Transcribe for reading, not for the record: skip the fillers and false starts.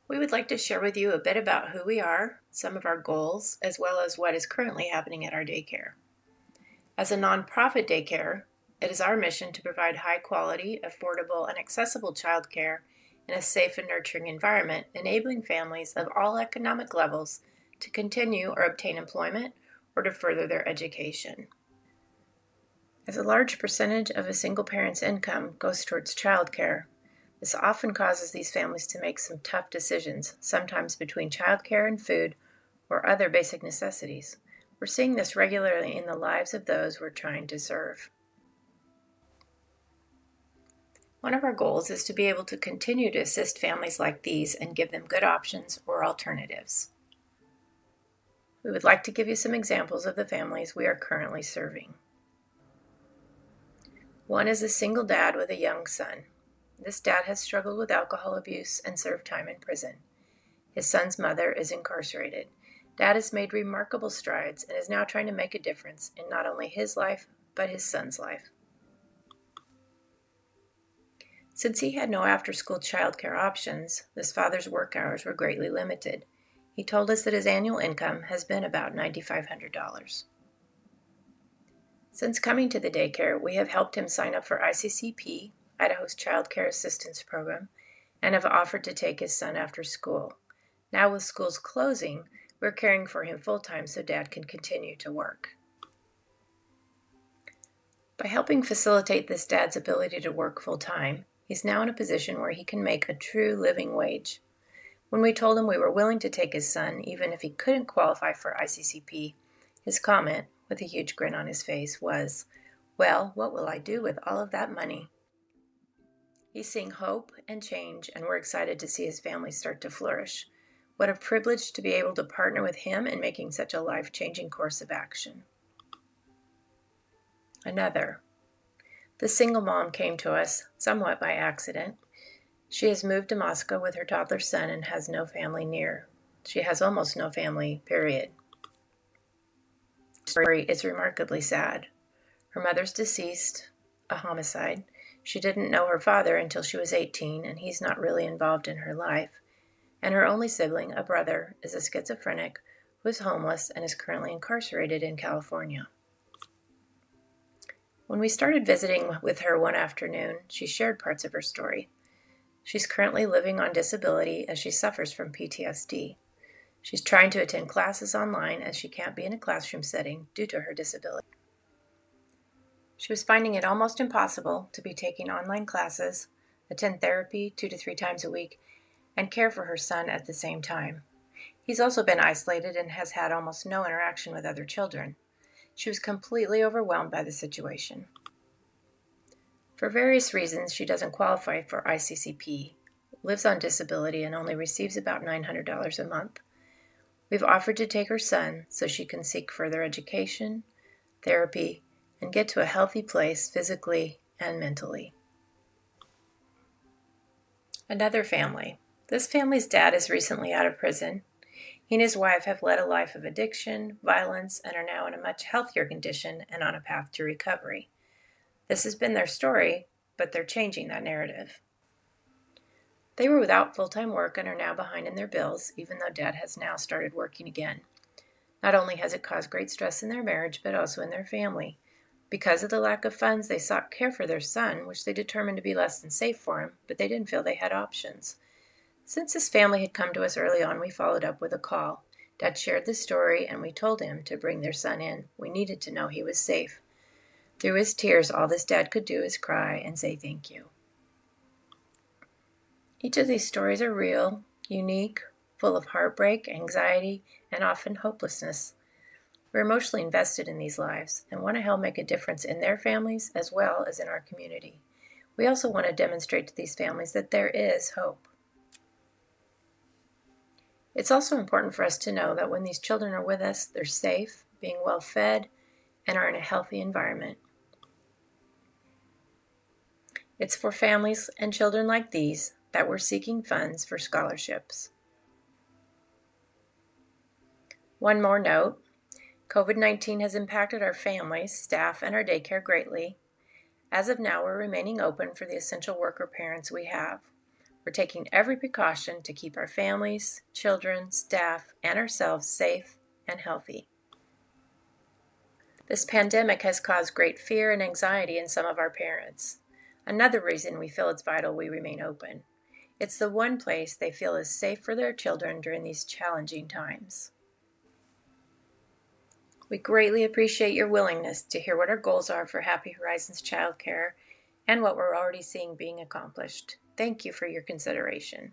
We would like to share with you a bit about who we are, some of our goals, as well as what is currently happening at our daycare. As a nonprofit daycare, it is our mission to provide high quality, affordable, and accessible childcare in a safe and nurturing environment, enabling families of all economic levels to continue or obtain employment or to further their education. As a large percentage of a single parent's income goes towards childcare, this often causes these families to make some tough decisions, sometimes between childcare and food or other basic necessities. We're seeing this regularly in the lives of those we're trying to serve. One of our goals is to be able to continue to assist families like these and give them good options or alternatives. We would like to give you some examples of the families we are currently serving. One is a single dad with a young son. This dad has struggled with alcohol abuse and served time in prison. His son's mother is incarcerated. Dad has made remarkable strides and is now trying to make a difference in not only his life, but his son's life. Since he had no after-school childcare options, this father's work hours were greatly limited. He told us that his annual income has been about $9,500. Since coming to the daycare, we have helped him sign up for ICCP, Idaho's Child Care Assistance Program, and have offered to take his son after school. Now with schools closing, we're caring for him full-time so Dad can continue to work. By helping facilitate this dad's ability to work full-time, he's now in a position where he can make a true living wage. When we told him we were willing to take his son, even if he couldn't qualify for ICCP, his comment, with a huge grin on his face, was, "Well, what will I do with all of that money?" He's seeing hope and change, and we're excited to see his family start to flourish. What a privilege to be able to partner with him in making such a life-changing course of action. Another. The single mom came to us somewhat by accident. She has moved to Moscow with her toddler son and has no family near. She has almost no family, period. The story is remarkably sad. Her mother's deceased, a homicide. She didn't know her father until she was 18, and he's not really involved in her life. And her only sibling, a brother, is a schizophrenic who is homeless and is currently incarcerated in California. When we started visiting with her one afternoon, she shared parts of her story. She's currently living on disability as she suffers from PTSD. She's trying to attend classes online as she can't be in a classroom setting due to her disability. She was finding it almost impossible to be taking online classes, attend therapy 2 to 3 times a week, and care for her son at the same time. He's also been isolated and has had almost no interaction with other children. She was completely overwhelmed by the situation. For various reasons, she doesn't qualify for ICCP, lives on disability, and only receives about $900 a month. We've offered to take her son so she can seek further education, therapy, and get to a healthy place physically and mentally. Another family. This family's dad is recently out of prison. He and his wife have led a life of addiction, violence, and are now in a much healthier condition and on a path to recovery. This has been their story, but they're changing that narrative. They were without full-time work and are now behind in their bills, even though Dad has now started working again. Not only has it caused great stress in their marriage, but also in their family. Because of the lack of funds, they sought care for their son, which they determined to be less than safe for him, but they didn't feel they had options. Since his family had come to us early on, we followed up with a call. Dad shared the story, and we told him to bring their son in. We needed to know he was safe. Through his tears, all this dad could do is cry and say thank you. Each of these stories are real, unique, full of heartbreak, anxiety, and often hopelessness. We're emotionally invested in these lives and want to help make a difference in their families as well as in our community. We also want to demonstrate to these families that there is hope. It's also important for us to know that when these children are with us, they're safe, being well fed, and are in a healthy environment. It's for families and children like these that we're seeking funds for scholarships. One more note, COVID-19 has impacted our families, staff, and our daycare greatly. As of now, we're remaining open for the essential worker parents we have. We're taking every precaution to keep our families, children, staff, and ourselves safe and healthy. This pandemic has caused great fear and anxiety in some of our parents. Another reason we feel it's vital we remain open. It's the one place they feel is safe for their children during these challenging times. We greatly appreciate your willingness to hear what our goals are for Happy Horizons Childcare and what we're already seeing being accomplished. Thank you for your consideration.